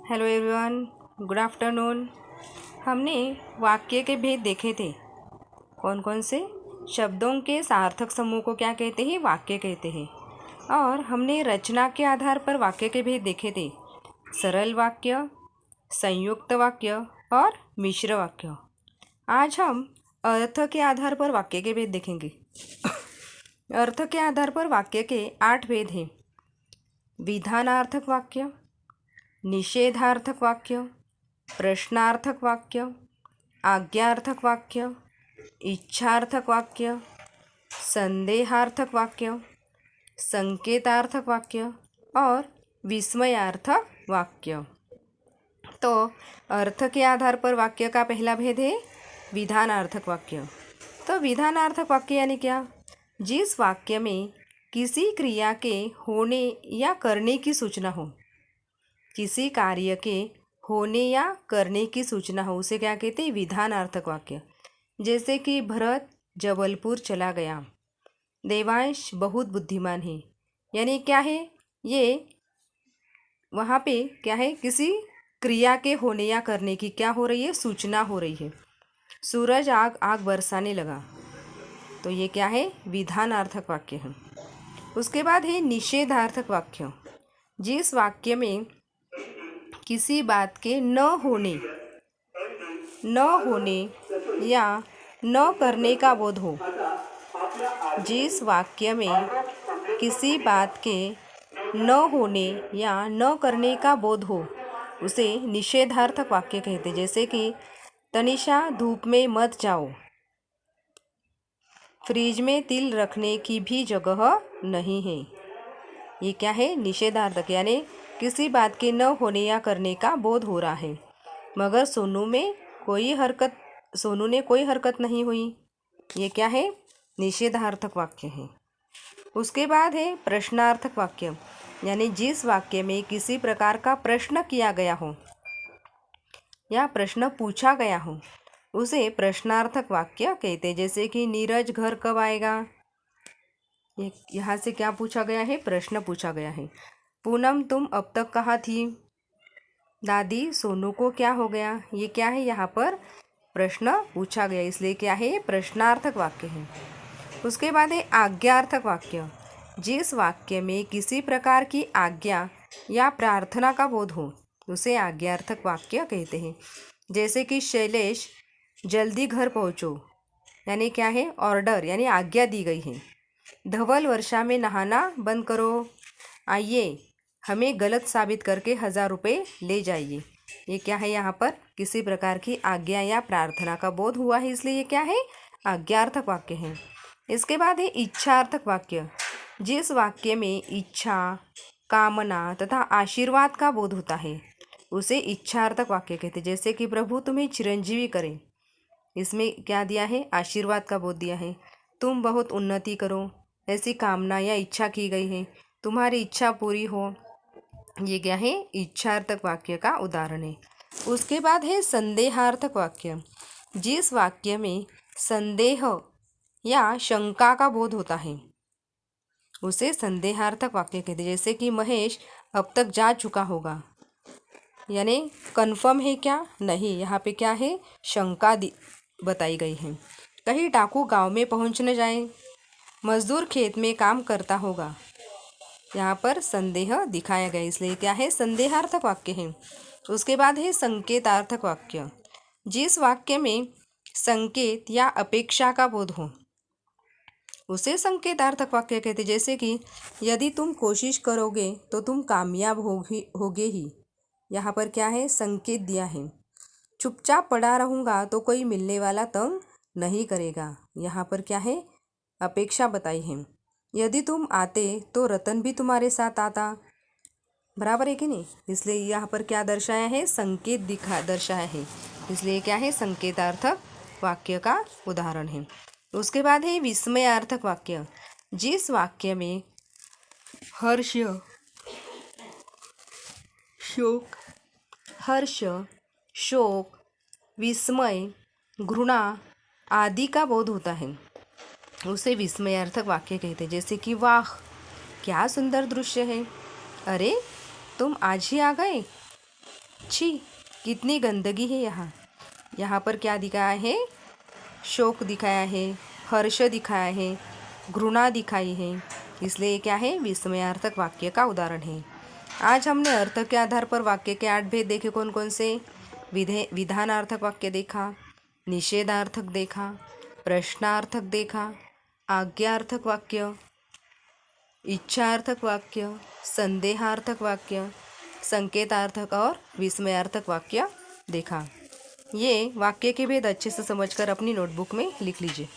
Hello everyone, good afternoon. हमने वाक्य के भेद देखे थे। कौन कौन से शब्दों के सार्थक समूह को क्या कहते हैं? वाक्य कहते हैं। और हमने रचना के आधार पर वाक्य के भेद देखे थे। सरल वाक्य, संयुक्त वाक्य और मिश्र वाक्य। आज हम अर्थ के आधार पर वाक्य के भेद देखेंगे। अर्थ के आधार पर वाक्य के 8 भेद हैं। विधानार्थक वाक्य, निषेधार्थक वाक्य, प्रश्नार्थक वाक्य, आज्ञार्थक वाक्य, इच्छार्थक वाक्य, संदेहार्थक वाक्य, संकेतार्थक वाक्य और विस्मयार्थक वाक्य। तो अर्थ के आधार पर वाक्य का पहला भेद है विधानार्थक वाक्य। तो विधानार्थक वाक्य यानी क्या? जिस वाक्य में किसी क्रिया के होने या करने की सूचना हो, किसी कार्य के होने या करने की सूचना हो, उसे क्या कहते हैं? विधानार्थक वाक्य। जैसे कि भरत जबलपुर चला गया, देवांश बहुत बुद्धिमान है। यानी क्या है? ये वहाँ पे क्या है? किसी क्रिया के होने या करने की क्या हो रही है? सूचना हो रही है। सूरज आग आग बरसाने लगा, तो ये क्या है? विधानार्थक वाक्य है। उसके बाद है निषेधार्थक वाक्य। जिस वाक्य में किसी बात के न होने या न करने का बोध हो, जिस वाक्य में किसी बात के न होने या न करने का बोध हो, उसे निषेधार्थक वाक्य कहते। जैसे कि तनिषा धूप में मत जाओ, फ्रिज में तिल रखने की भी जगह नहीं है। ये क्या है? निषेधार्थक। यानी किसी बात के न होने या करने का बोध हो रहा है, मगर सोनू ने कोई हरकत नहीं हुई। ये क्या है? निषेधार्थक वाक्य है। उसके बाद है प्रश्नार्थक वाक्य। यानी जिस वाक्य में किसी प्रकार का प्रश्न किया गया हो या प्रश्न पूछा गया हो, उसे प्रश्नार्थक वाक्य कहते। जैसे कि नीरज घर कब आएगा? यहाँ से क्या पूछा गया है? प्रश्न पूछा गया है। पूनम तुम अब तक कहाँ थी? दादी सोनू को क्या हो गया? ये क्या है? यहाँ पर प्रश्न पूछा गया, इसलिए क्या है? प्रश्नार्थक वाक्य है। उसके बाद है आज्ञार्थक वाक्य। जिस वाक्य में किसी प्रकार की आज्ञा या प्रार्थना का बोध हो, उसे आज्ञार्थक वाक्य कहते हैं। जैसे कि शैलेश जल्दी घर पहुँचो, यानी क्या है? ऑर्डर, यानी आज्ञा दी गई है। धवल वर्षा में नहाना बंद करो, आइए हमें गलत साबित करके 1000 रुपये ले जाइए। ये क्या है? यहाँ पर किसी प्रकार की आज्ञा या प्रार्थना का बोध हुआ है, इसलिए ये क्या है? आज्ञार्थक वाक्य है। इसके बाद है इच्छार्थक वाक्य। जिस वाक्य में इच्छा, कामना तथा आशीर्वाद का बोध होता है, उसे इच्छार्थक वाक्य कहते। जैसे कि प्रभु तुम्हें चिरंजीवी करें, इसमें क्या दिया है? आशीर्वाद का बोध दिया है। तुम बहुत उन्नति करो, ऐसी कामना या इच्छा की गई है, तुम्हारी इच्छा पूरी हो। ये क्या है? इच्छार्थक वाक्य का उदाहरण है। उसके बाद है संदेहार्थक वाक्य। जिस वाक्य में संदेह या शंका का बोध होता है, उसे संदेहार्थक वाक्य कहते। जैसे कि महेश अब तक जा चुका होगा, यानी कन्फर्म है क्या? नहीं, यहाँ पे क्या है? शंका बताई गई है। कहीं डाकू गांव में पहुँच न जाए, मजदूर खेत में काम करता होगा, यहाँ पर संदेह दिखाया गया, इसलिए क्या है? संदेहार्थक वाक्य है। उसके बाद है संकेतार्थक वाक्य। जिस वाक्य में संकेत या अपेक्षा का बोध हो, उसे संकेतार्थक वाक्य कहते। जैसे कि यदि तुम कोशिश करोगे तो तुम कामयाब होगे ही। यहाँ पर क्या है? संकेत दिया है। चुपचाप पड़ा रहूँगा तो कोई मिलने वाला तंग नहीं करेगा। यहाँ पर क्या है? अपेक्षा बताई है। यदि तुम आते तो रतन भी तुम्हारे साथ आता। बराबर है कि नहीं? इसलिए यहाँ पर क्या दर्शाया है? संकेत दर्शाया है, इसलिए क्या है? संकेतार्थक वाक्य का उदाहरण है। उसके बाद है विस्मयार्थक वाक्य। जिस वाक्य में हर्ष, शोक, विस्मय, घृणा आदि का बोध होता है, उसे विस्मयार्थक वाक्य कहते हैं। जैसे कि वाह क्या सुंदर दृश्य है, अरे तुम आज ही आ गए, छी, कितनी गंदगी है यहाँ। यहाँ पर क्या दिखाया है? शोक दिखाया है, हर्ष दिखाया है, घृणा दिखाई है, इसलिए क्या है? विस्मयार्थक वाक्य का उदाहरण है। आज हमने अर्थ के आधार पर वाक्य के 8 भेद देखे। कौन कौन से? विधानार्थक वाक्य देखा, निषेधार्थक देखा, प्रश्नार्थक देखा, आज्ञार्थक वाक्य, इच्छार्थक वाक्य, संदेहार्थक वाक्य, संकेतार्थक और विस्मयार्थक वाक्य देखा। ये वाक्य के भेद अच्छे से समझकर अपनी नोटबुक में लिख लीजिए।